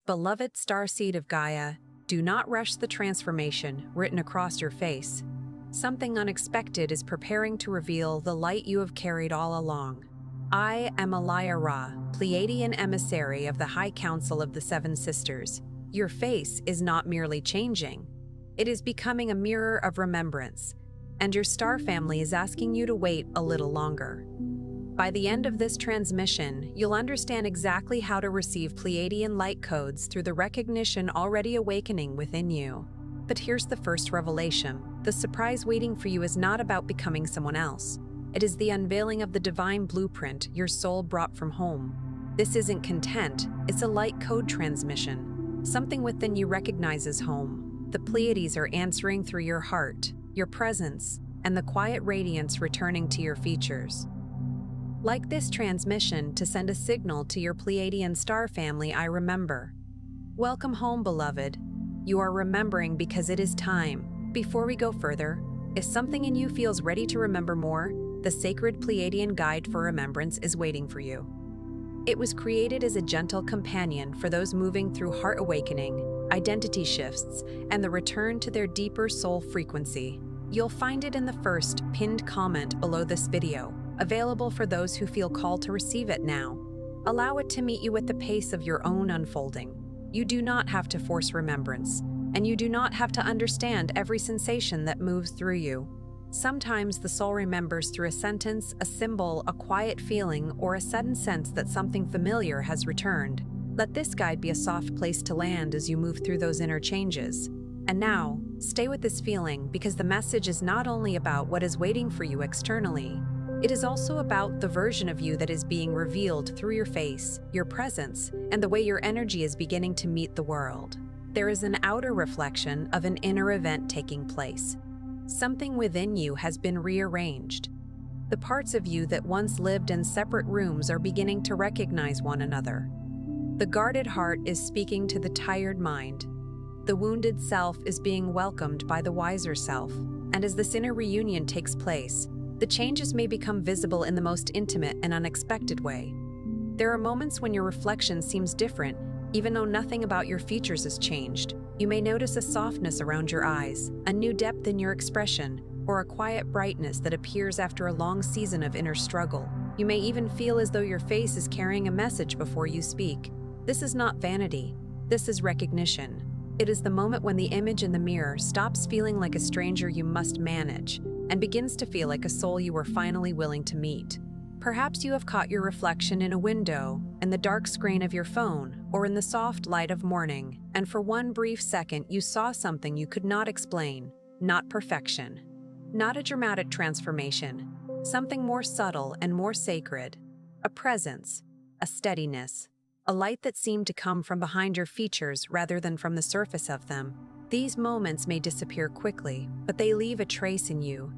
Beloved starseed of Gaia, do not rush the transformation written across your face. Something unexpected is preparing to reveal the light you have carried all along. I am Alaya Ra, Pleiadian emissary of the High Council of the Seven Sisters. Your face is not merely changing. It is becoming a mirror of remembrance, and your star family is asking you to wait a little longer. By the end of this transmission, you'll understand exactly how to receive Pleiadian light codes through the recognition already awakening within you. But here's the first revelation. The surprise waiting for you is not about becoming someone else. It is the unveiling of the divine blueprint your soul brought from home. This isn't content, it's a light code transmission. Something within you recognizes home. The Pleiades are answering through your heart, your presence, and the quiet radiance returning to your features. Like this transmission to send a signal to your Pleiadian star family I remember. Welcome home, beloved. You are remembering because it is time. Before we go further, if something in you feels ready to remember more, the sacred Pleiadian guide for remembrance is waiting for you. It was created as a gentle companion for those moving through heart awakening, identity shifts, and the return to their deeper soul frequency. You'll find it in the first pinned comment below this video, available for those who feel called to receive it now. Allow it to meet you at the pace of your own unfolding. You do not have to force remembrance, and you do not have to understand every sensation that moves through you. Sometimes the soul remembers through a sentence, a symbol, a quiet feeling, or a sudden sense that something familiar has returned. Let this guide be a soft place to land as you move through those inner changes. And now, stay with this feeling because the message is not only about what is waiting for you externally, it is also about the version of you that is being revealed through your face, your presence, and the way your energy is beginning to meet the world. There is an outer reflection of an inner event taking place. Something within you has been rearranged. The parts of you that once lived in separate rooms are beginning to recognize one another. The guarded heart is speaking to the tired mind. The wounded self is being welcomed by the wiser self. And as this inner reunion takes place, the changes may become visible in the most intimate and unexpected way. There are moments when your reflection seems different, even though nothing about your features has changed. You may notice a softness around your eyes, a new depth in your expression, or a quiet brightness that appears after a long season of inner struggle. You may even feel as though your face is carrying a message before you speak. This is not vanity. This is recognition. It is the moment when the image in the mirror stops feeling like a stranger you must manage and begins to feel like a soul you were finally willing to meet. Perhaps you have caught your reflection in a window, in the dark screen of your phone, or in the soft light of morning, and for one brief second you saw something you could not explain. Not perfection, not a dramatic transformation, something more subtle and more sacred. A presence, a steadiness, a light that seemed to come from behind your features rather than from the surface of them. These moments may disappear quickly, but they leave a trace in you.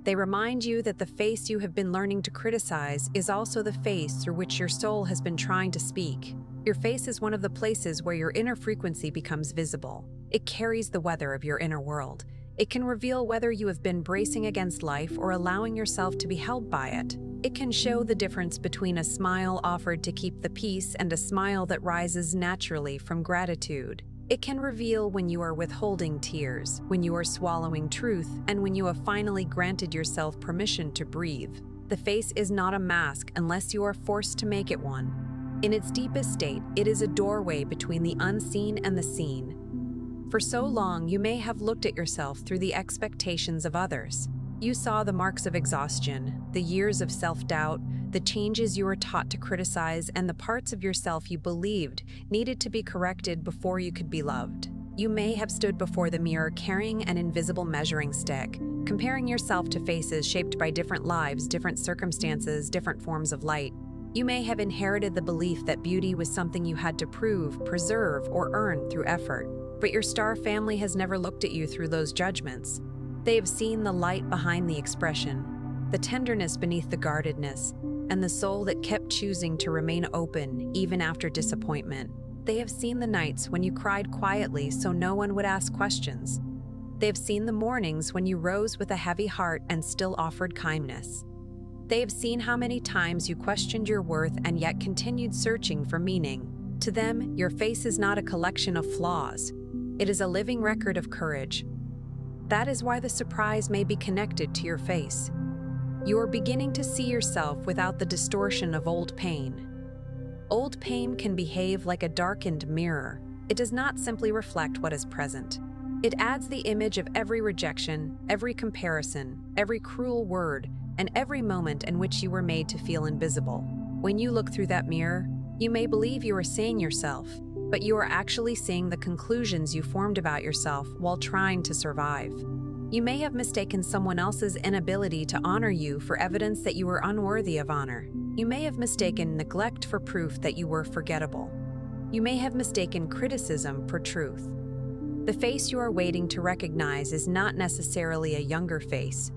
They remind you that the face you have been learning to criticize is also the face through which your soul has been trying to speak. Your face is one of the places where your inner frequency becomes visible. It carries the weather of your inner world. It can reveal whether you have been bracing against life or allowing yourself to be held by it. It can show the difference between a smile offered to keep the peace and a smile that rises naturally from gratitude. It can reveal when you are withholding tears, when you are swallowing truth, and when you have finally granted yourself permission to breathe. The face is not a mask unless you are forced to make it one. In its deepest state, it is a doorway between the unseen and the seen. For so long, you may have looked at yourself through the expectations of others. You saw the marks of exhaustion, the years of self-doubt, the changes you were taught to criticize, and the parts of yourself you believed needed to be corrected before you could be loved. You may have stood before the mirror carrying an invisible measuring stick, comparing yourself to faces shaped by different lives, different circumstances, different forms of light. You may have inherited the belief that beauty was something you had to prove, preserve, or earn through effort. But your star family has never looked at you through those judgments. They have seen the light behind the expression, the tenderness beneath the guardedness, and the soul that kept choosing to remain open even after disappointment. They have seen the nights when you cried quietly so no one would ask questions. They have seen the mornings when you rose with a heavy heart and still offered kindness. They have seen how many times you questioned your worth and yet continued searching for meaning. To them, your face is not a collection of flaws. It is a living record of courage. That is why the surprise may be connected to your face. You are beginning to see yourself without the distortion of old pain. Old pain can behave like a darkened mirror. It does not simply reflect what is present. It adds the image of every rejection, every comparison, every cruel word, and every moment in which you were made to feel invisible. When you look through that mirror, you may believe you are seeing yourself, but you are actually seeing the conclusions you formed about yourself while trying to survive. You may have mistaken someone else's inability to honor you for evidence that you were unworthy of honor. You may have mistaken neglect for proof that you were forgettable. You may have mistaken criticism for truth. The face you are waiting to recognize is not necessarily a younger face,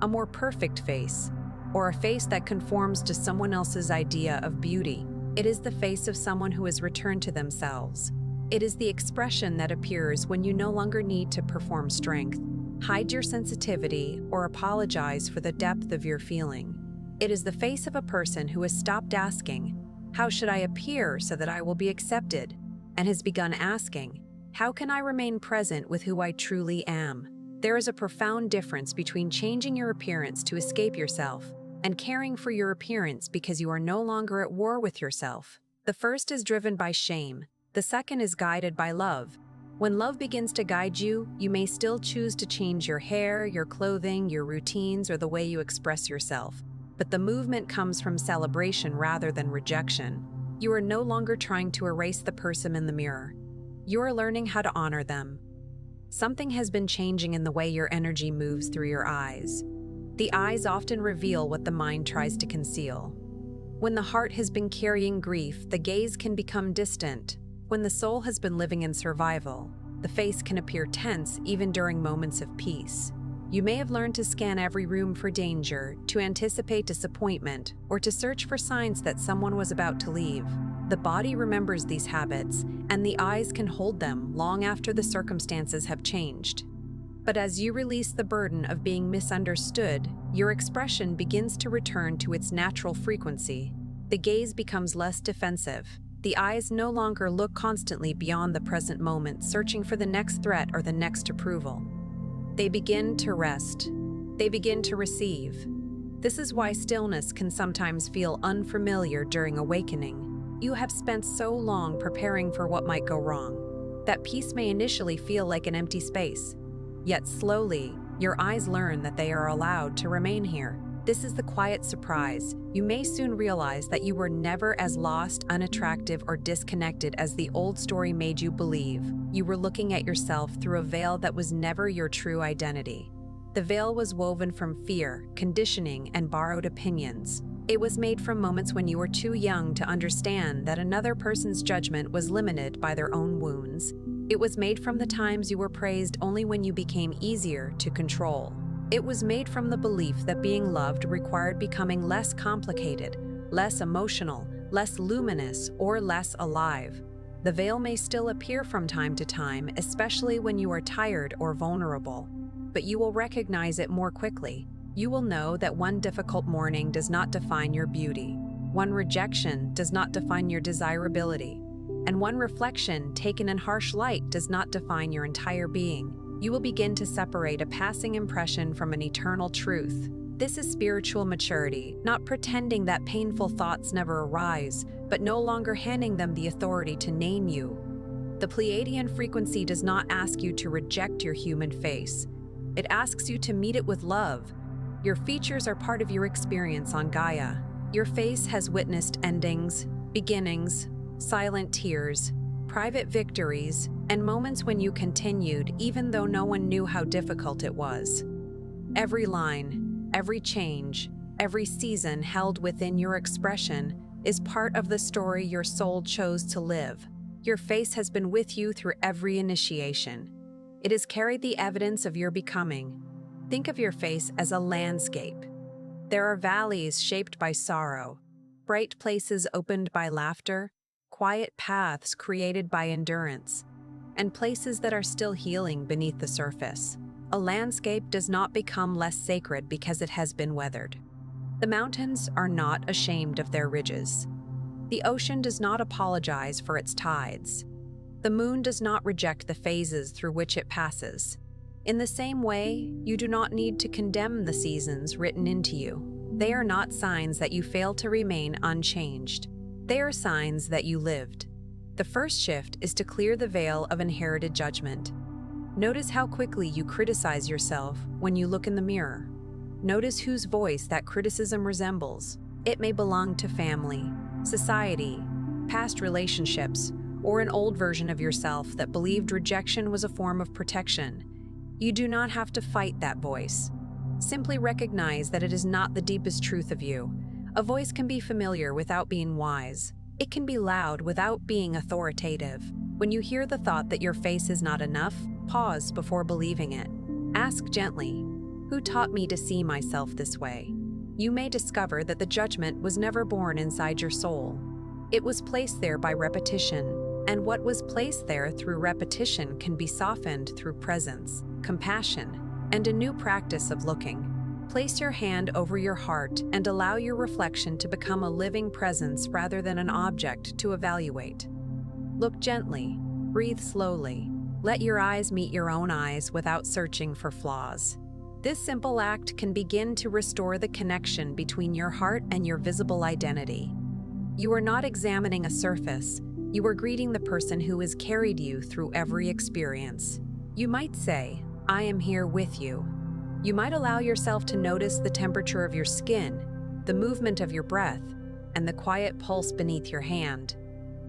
a more perfect face, or a face that conforms to someone else's idea of beauty. It is the face of someone who has returned to themselves. It is the expression that appears when you no longer need to perform strength, hide your sensitivity, or apologize for the depth of your feeling. It is the face of a person who has stopped asking, "How should I appear so that I will be accepted?" and has begun asking, "How can I remain present with who I truly am?" There is a profound difference between changing your appearance to escape yourself and caring for your appearance because you are no longer at war with yourself. The first is driven by shame. The second is guided by love. When love begins to guide you, you may still choose to change your hair, your clothing, your routines, or the way you express yourself. But the movement comes from celebration rather than rejection. You are no longer trying to erase the person in the mirror. You are learning how to honor them. Something has been changing in the way your energy moves through your eyes. The eyes often reveal what the mind tries to conceal. When the heart has been carrying grief, the gaze can become distant. When the soul has been living in survival, the face can appear tense even during moments of peace. You may have learned to scan every room for danger, to anticipate disappointment, or to search for signs that someone was about to leave. The body remembers these habits, and the eyes can hold them long after the circumstances have changed. But as you release the burden of being misunderstood, your expression begins to return to its natural frequency. The gaze becomes less defensive. The eyes no longer look constantly beyond the present moment, searching for the next threat or the next approval. They begin to rest. They begin to receive. This is why stillness can sometimes feel unfamiliar during awakening. You have spent so long preparing for what might go wrong that peace may initially feel like an empty space. Yet slowly, your eyes learn that they are allowed to remain here. This is the quiet surprise. You may soon realize that you were never as lost, unattractive, or disconnected as the old story made you believe. You were looking at yourself through a veil that was never your true identity. The veil was woven from fear, conditioning, and borrowed opinions. It was made from moments when you were too young to understand that another person's judgment was limited by their own wounds. It was made from the times you were praised only when you became easier to control. It was made from the belief that being loved required becoming less complicated, less emotional, less luminous, or less alive. The veil may still appear from time to time, especially when you are tired or vulnerable, but you will recognize it more quickly. You will know that one difficult morning does not define your beauty, one rejection does not define your desirability, and one reflection taken in harsh light does not define your entire being. You will begin to separate a passing impression from an eternal truth. This is spiritual maturity, not pretending that painful thoughts never arise, but no longer handing them the authority to name you. The Pleiadian frequency does not ask you to reject your human face. It asks you to meet it with love. Your features are part of your experience on Gaia. Your face has witnessed endings, beginnings, silent tears, private victories, and moments when you continued even though no one knew how difficult it was. Every line, every change, every season held within your expression is part of the story your soul chose to live. Your face has been with you through every initiation. It has carried the evidence of your becoming. Think of your face as a landscape. There are valleys shaped by sorrow, bright places opened by laughter, quiet paths created by endurance, and places that are still healing beneath the surface. A landscape does not become less sacred because it has been weathered. The mountains are not ashamed of their ridges. The ocean does not apologize for its tides. The moon does not reject the phases through which it passes. In the same way, you do not need to condemn the seasons written into you. They are not signs that you failed to remain unchanged. They are signs that you lived. The first shift is to clear the veil of inherited judgment. Notice how quickly you criticize yourself when you look in the mirror. Notice whose voice that criticism resembles. It may belong to family, society, past relationships, or an old version of yourself that believed rejection was a form of protection. You do not have to fight that voice. Simply recognize that it is not the deepest truth of you. A voice can be familiar without being wise. It can be loud without being authoritative. When you hear the thought that your face is not enough, pause before believing it. Ask gently, "Who taught me to see myself this way?" You may discover that the judgment was never born inside your soul. It was placed there by repetition, and what was placed there through repetition can be softened through presence, compassion, and a new practice of looking. Place your hand over your heart and allow your reflection to become a living presence rather than an object to evaluate. Look gently, breathe slowly. Let your eyes meet your own eyes without searching for flaws. This simple act can begin to restore the connection between your heart and your visible identity. You are not examining a surface, you are greeting the person who has carried you through every experience. You might say, "I am here with you." You might allow yourself to notice the temperature of your skin, the movement of your breath, and the quiet pulse beneath your hand.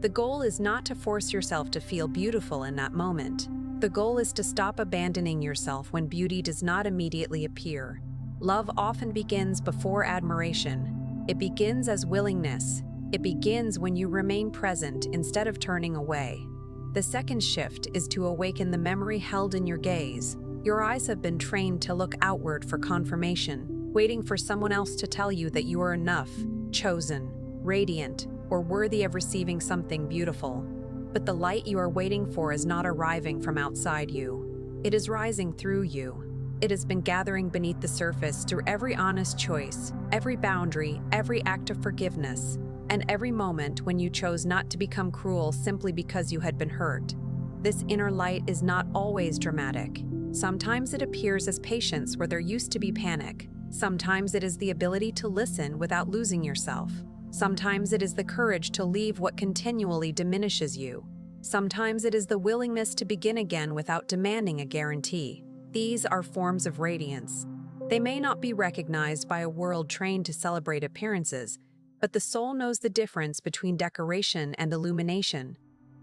The goal is not to force yourself to feel beautiful in that moment. The goal is to stop abandoning yourself when beauty does not immediately appear. Love often begins before admiration. It begins as willingness. It begins when you remain present instead of turning away. The second shift is to awaken the memory held in your gaze. Your eyes have been trained to look outward for confirmation, waiting for someone else to tell you that you are enough, chosen, radiant, or worthy of receiving something beautiful. But the light you are waiting for is not arriving from outside you. It is rising through you. It has been gathering beneath the surface through every honest choice, every boundary, every act of forgiveness, and every moment when you chose not to become cruel simply because you had been hurt. This inner light is not always dramatic. Sometimes it appears as patience where there used to be panic. Sometimes it is the ability to listen without losing yourself. Sometimes it is the courage to leave what continually diminishes you. Sometimes it is the willingness to begin again without demanding a guarantee. These are forms of radiance. They may not be recognized by a world trained to celebrate appearances, but the soul knows the difference between decoration and illumination.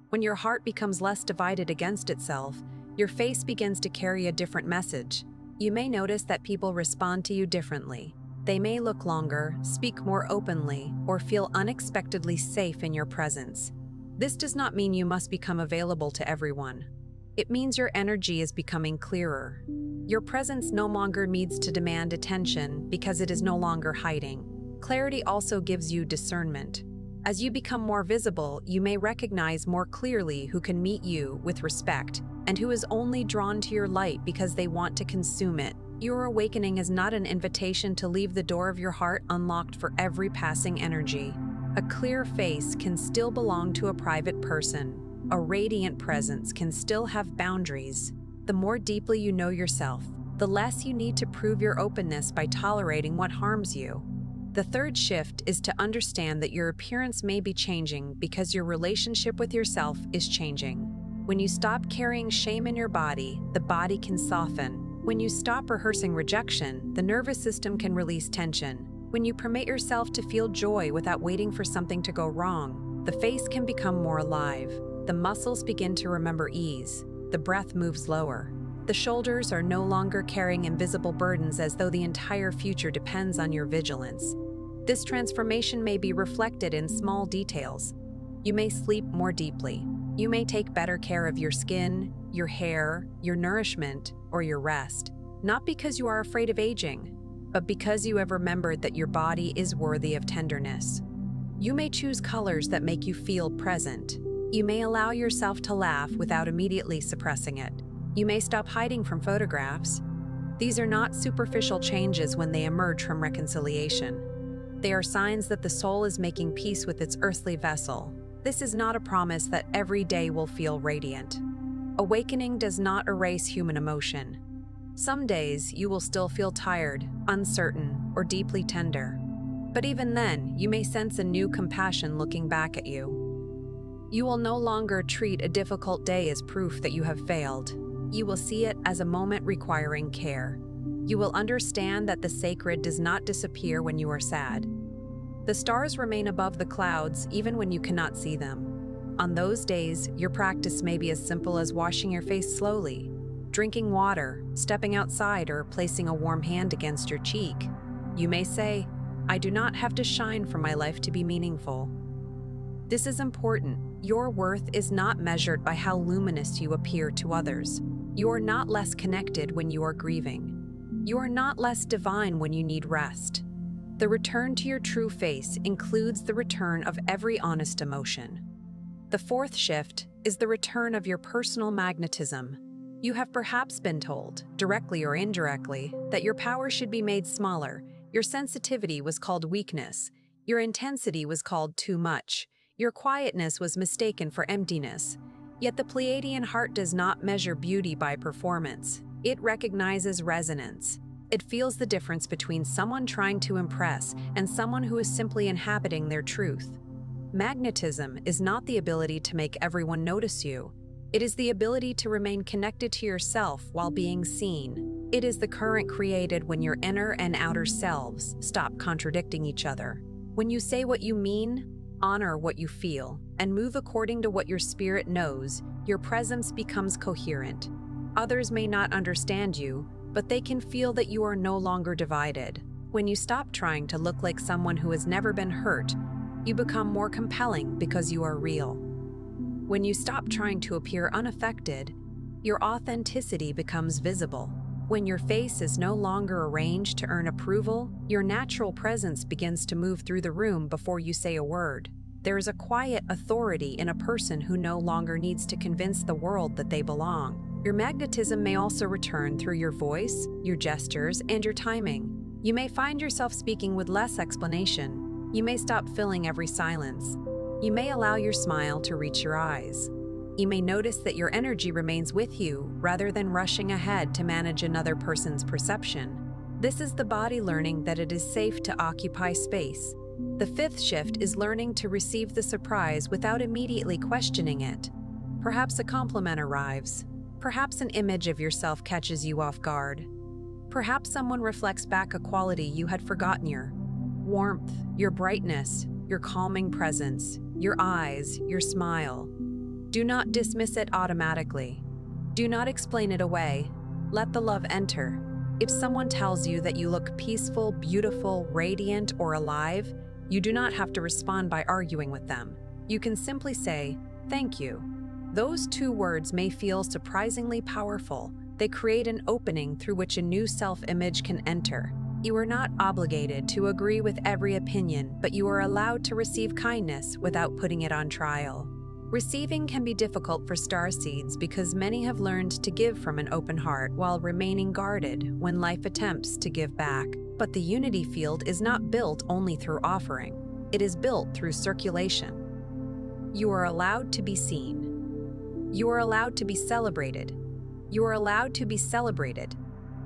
When your heart becomes less divided against itself, your face begins to carry a different message. You may notice that people respond to you differently. They may look longer, speak more openly, or feel unexpectedly safe in your presence. This does not mean you must become available to everyone. It means your energy is becoming clearer. Your presence no longer needs to demand attention because it is no longer hiding. Clarity also gives you discernment. As you become more visible, you may recognize more clearly who can meet you with respect and who is only drawn to your light because they want to consume it. Your awakening is not an invitation to leave the door of your heart unlocked for every passing energy. A clear face can still belong to a private person. A radiant presence can still have boundaries. The more deeply you know yourself, the less you need to prove your openness by tolerating what harms you. The third shift is to understand that your appearance may be changing because your relationship with yourself is changing. When you stop carrying shame in your body, the body can soften. When you stop rehearsing rejection, the nervous system can release tension. When you permit yourself to feel joy without waiting for something to go wrong, the face can become more alive. The muscles begin to remember ease. The breath moves lower. The shoulders are no longer carrying invisible burdens as though the entire future depends on your vigilance. This transformation may be reflected in small details. You may sleep more deeply. You may take better care of your skin, your hair, your nourishment, or your rest, not because you are afraid of aging, but because you have remembered that your body is worthy of tenderness. You may choose colors that make you feel present. You may allow yourself to laugh without immediately suppressing it. You may stop hiding from photographs. These are not superficial changes when they emerge from reconciliation. They are signs that the soul is making peace with its earthly vessel. This is not a promise that every day will feel radiant. Awakening does not erase human emotion. Some days you will still feel tired, uncertain, or deeply tender. But even then, you may sense a new compassion looking back at you. You will no longer treat a difficult day as proof that you have failed. You will see it as a moment requiring care. You will understand that the sacred does not disappear when you are sad. The stars remain above the clouds even when you cannot see them. On those days, your practice may be as simple as washing your face slowly, drinking water, stepping outside, or placing a warm hand against your cheek. You may say, "I do not have to shine for my life to be meaningful." This is important. Your worth is not measured by how luminous you appear to others. You are not less connected when you are grieving. You are not less divine when you need rest. The return to your true face includes the return of every honest emotion. The fourth shift is the return of your personal magnetism. You have perhaps been told, directly or indirectly, that your power should be made smaller. Your sensitivity was called weakness. Your intensity was called too much. Your quietness was mistaken for emptiness. Yet the Pleiadian heart does not measure beauty by performance. It recognizes resonance. It feels the difference between someone trying to impress and someone who is simply inhabiting their truth. Magnetism is not the ability to make everyone notice you. It is the ability to remain connected to yourself while being seen. It is the current created when your inner and outer selves stop contradicting each other. When you say what you mean, honor what you feel, and move according to what your spirit knows, your presence becomes coherent. Others may not understand you, but they can feel that you are no longer divided. When you stop trying to look like someone who has never been hurt, you become more compelling because you are real. When you stop trying to appear unaffected, your authenticity becomes visible. When your face is no longer arranged to earn approval, your natural presence begins to move through the room before you say a word. There is a quiet authority in a person who no longer needs to convince the world that they belong. Your magnetism may also return through your voice, your gestures, and your timing. You may find yourself speaking with less explanation. You may stop filling every silence. You may allow your smile to reach your eyes. You may notice that your energy remains with you rather than rushing ahead to manage another person's perception. This is the body learning that it is safe to occupy space. The fifth shift is learning to receive the surprise without immediately questioning it. Perhaps a compliment arrives. Perhaps an image of yourself catches you off guard. Perhaps someone reflects back a quality you had forgotten: your warmth, your brightness, your calming presence, your eyes, your smile. Do not dismiss it automatically. Do not explain it away. Let the love enter. If someone tells you that you look peaceful, beautiful, radiant, or alive, you do not have to respond by arguing with them. You can simply say, "Thank you." Those two words may feel surprisingly powerful. They create an opening through which a new self-image can enter. You are not obligated to agree with every opinion, but you are allowed to receive kindness without putting it on trial. Receiving can be difficult for starseeds because many have learned to give from an open heart while remaining guarded when life attempts to give back. But the unity field is not built only through offering. It is built through circulation. You are allowed to be seen. You are allowed to be celebrated. You are allowed to be celebrated.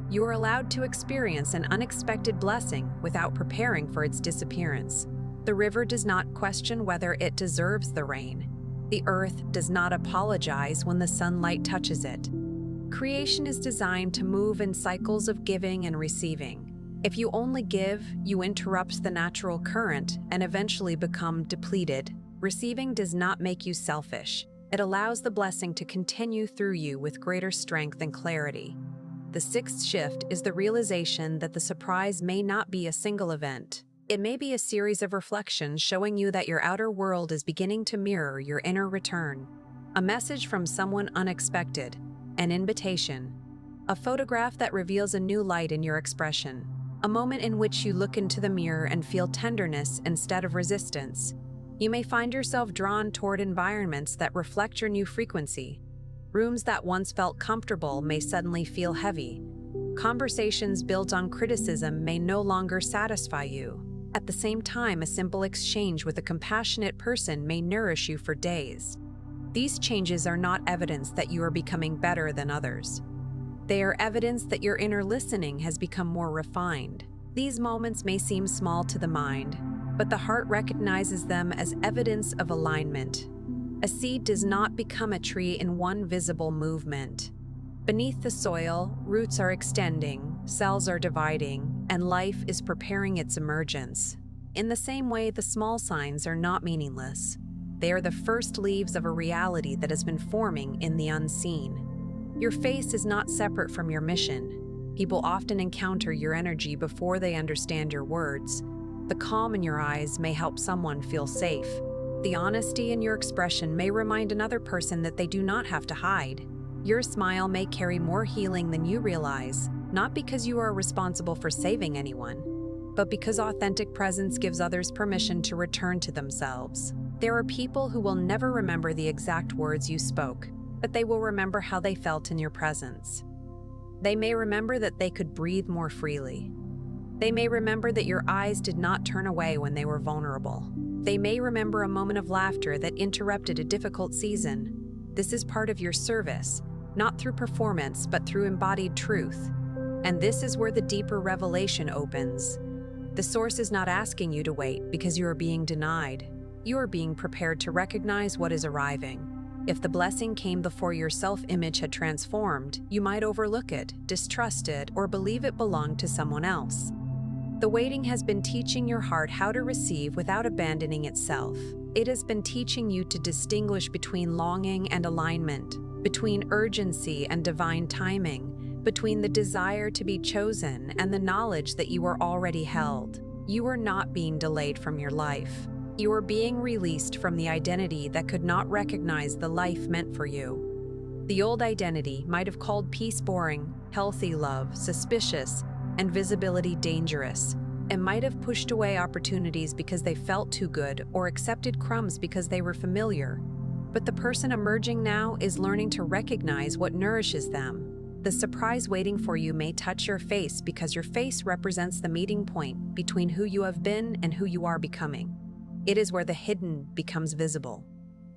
You are allowed to experience an unexpected blessing without preparing for its disappearance. The river does not question whether it deserves the rain. The earth does not apologize when the sunlight touches it. Creation is designed to move in cycles of giving and receiving. If you only give, you interrupt the natural current and eventually become depleted. Receiving does not make you selfish. It allows the blessing to continue through you with greater strength and clarity. The sixth shift is the realization that the surprise may not be a single event. It may be a series of reflections showing you that your outer world is beginning to mirror your inner return. A message from someone unexpected, an invitation, a photograph that reveals a new light in your expression, a moment in which you look into the mirror and feel tenderness instead of resistance. You may find yourself drawn toward environments that reflect your new frequency. Rooms that once felt comfortable may suddenly feel heavy. Conversations built on criticism may no longer satisfy you. At the same time, a simple exchange with a compassionate person may nourish you for days. These changes are not evidence that you are becoming better than others. They are evidence that your inner listening has become more refined. These moments may seem small to the mind, but the heart recognizes them as evidence of alignment. A seed does not become a tree in one visible movement. Beneath the soil, roots are extending, cells are dividing, and life is preparing its emergence. In the same way, the small signs are not meaningless. They are the first leaves of a reality that has been forming in the unseen. Your face is not separate from your mission. People often encounter your energy before they understand your words. The calm in your eyes may help someone feel safe. The honesty in your expression may remind another person that they do not have to hide. Your smile may carry more healing than you realize, not because you are responsible for saving anyone, but because authentic presence gives others permission to return to themselves. There are people who will never remember the exact words you spoke, but they will remember how they felt in your presence. They may remember that they could breathe more freely. They may remember that your eyes did not turn away when they were vulnerable. They may remember a moment of laughter that interrupted a difficult season. This is part of your service, not through performance, but through embodied truth. And this is where the deeper revelation opens. The source is not asking you to wait because you are being denied. You are being prepared to recognize what is arriving. If the blessing came before your self-image had transformed, you might overlook it, distrust it, or believe it belonged to someone else. The waiting has been teaching your heart how to receive without abandoning itself. It has been teaching you to distinguish between longing and alignment, between urgency and divine timing, between the desire to be chosen and the knowledge that you are already held. You are not being delayed from your life. You are being released from the identity that could not recognize the life meant for you. The old identity might have called peace boring, healthy love suspicious, and visibility dangerous, and might have pushed away opportunities because they felt too good or accepted crumbs because they were familiar. But the person emerging now is learning to recognize what nourishes them. The surprise waiting for you may touch your face because your face represents the meeting point between who you have been and who you are becoming. It is where the hidden becomes visible.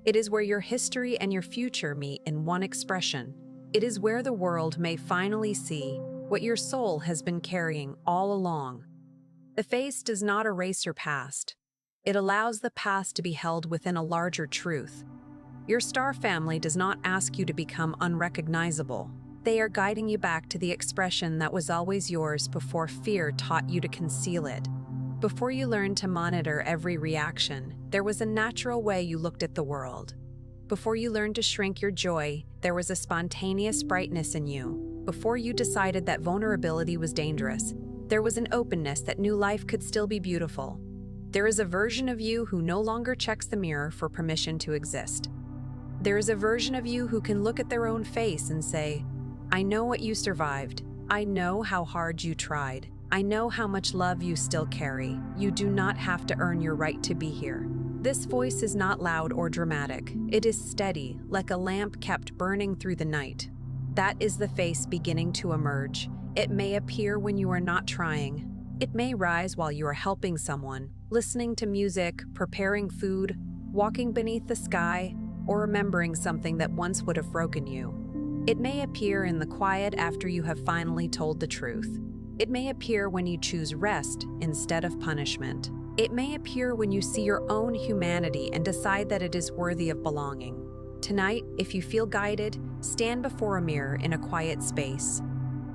It is where your history and your future meet in one expression. It is where the world may finally see what your soul has been carrying all along. The face does not erase your past. It allows the past to be held within a larger truth. Your star family does not ask you to become unrecognizable. They are guiding you back to the expression that was always yours before fear taught you to conceal it. Before you learned to monitor every reaction, there was a natural way you looked at the world. Before you learned to shrink your joy, there was a spontaneous brightness in you. Before you decided that vulnerability was dangerous, there was an openness that knew life could still be beautiful. There is a version of you who no longer checks the mirror for permission to exist. There is a version of you who can look at their own face and say, I know what you survived. I know how hard you tried. I know how much love you still carry. You do not have to earn your right to be here. This voice is not loud or dramatic. It is steady, like a lamp kept burning through the night. That is the face beginning to emerge. It may appear when you are not trying. It may rise while you are helping someone, listening to music, preparing food, walking beneath the sky, or remembering something that once would have broken you. It may appear in the quiet after you have finally told the truth. It may appear when you choose rest instead of punishment. It may appear when you see your own humanity and decide that it is worthy of belonging. Tonight, if you feel guided, stand before a mirror in a quiet space.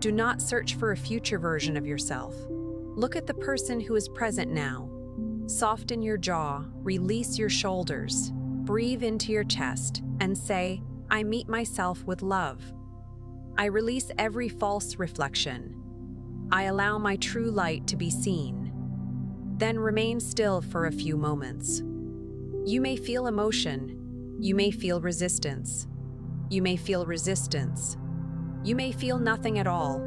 Do not search for a future version of yourself. Look at the person who is present now. Soften your jaw, release your shoulders, breathe into your chest, and say, I meet myself with love. I release every false reflection. I allow my true light to be seen. Then remain still for a few moments. You may feel emotion. You may feel resistance. You may feel resistance. You may feel nothing at all.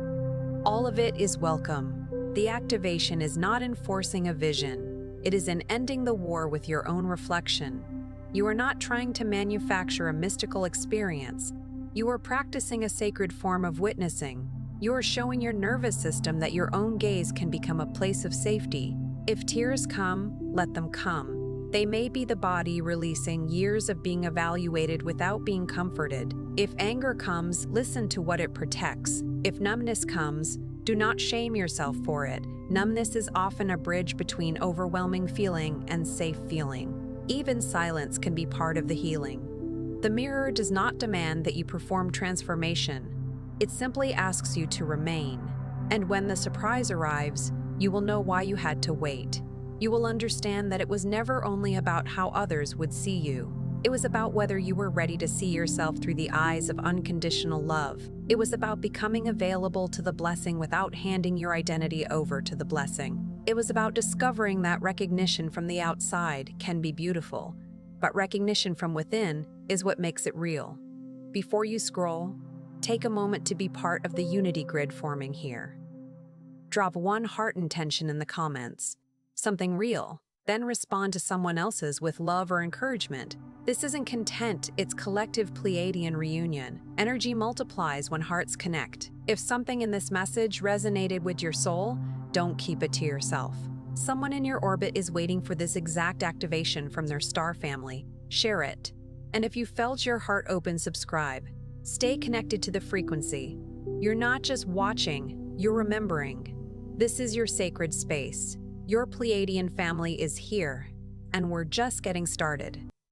All of it is welcome. The activation is not enforcing a vision. It is in ending the war with your own reflection. You are not trying to manufacture a mystical experience. You are practicing a sacred form of witnessing. You are showing your nervous system that your own gaze can become a place of safety, If tears come, let them come. They may be the body releasing years of being evaluated without being comforted. If anger comes, listen to what it protects. If numbness comes, do not shame yourself for it. Numbness is often a bridge between overwhelming feeling and safe feeling. Even silence can be part of the healing. The mirror does not demand that you perform transformation. It simply asks you to remain. And when the surprise arrives, you will know why you had to wait. You will understand that it was never only about how others would see you. It was about whether you were ready to see yourself through the eyes of unconditional love. It was about becoming available to the blessing without handing your identity over to the blessing. It was about discovering that recognition from the outside can be beautiful, but recognition from within is what makes it real. Before you scroll, take a moment to be part of the unity grid forming here. Drop one heart intention in the comments, something real, then respond to someone else's with love or encouragement. This isn't content, it's collective Pleiadian reunion. Energy multiplies when hearts connect. If something in this message resonated with your soul, don't keep it to yourself. Someone in your orbit is waiting for this exact activation from their star family. Share it. And if you felt your heart open, subscribe. Stay connected to the frequency. You're not just watching, you're remembering. This is your sacred space. Your Pleiadian family is here, and we're just getting started.